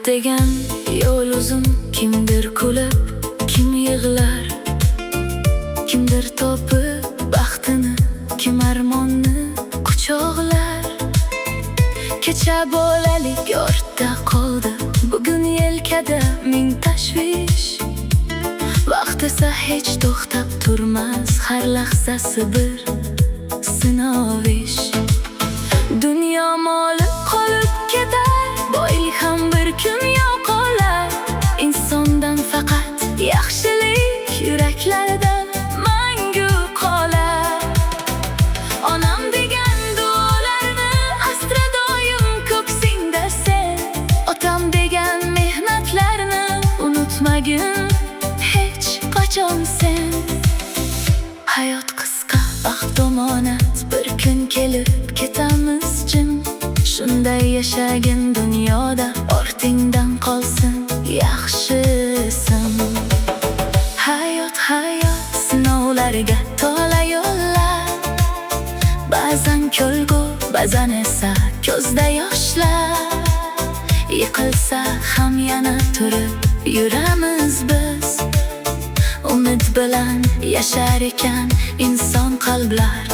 degan yo'l uzun, kimdir kulib, kim yig'lar, kimdir topib baxtini, kim armonni quchoqlar. Kecha bolalik ortda qoldi, bugun yelkada ming tashvish. Vaqt esa hech to'xtab turmas, har lahzasi bir sinovish. Dunyo moli qolib ketar, boylik ham bir kun yo'qolar. Insondan faqat yaxshilik yuraklarda mangu qolar. Onam degan duolarni astra doim ko'ksingda sen. Otam degan mehnatlarni unutmagin hech qachon sen. Hayot qisqa, baxt omonat, bir kun kelib ketamiz jim. Shunday yashagin dunyoda, ortingdan qolsin yaxshisin. Hayot sinovlarga to'la yo'llar, ba'zan kulgu, ba'zan esa ko'zda yoshlar. Yiqilsa ham yana turib yuramiz biz, umid bilan yashar ekan inson qalblar.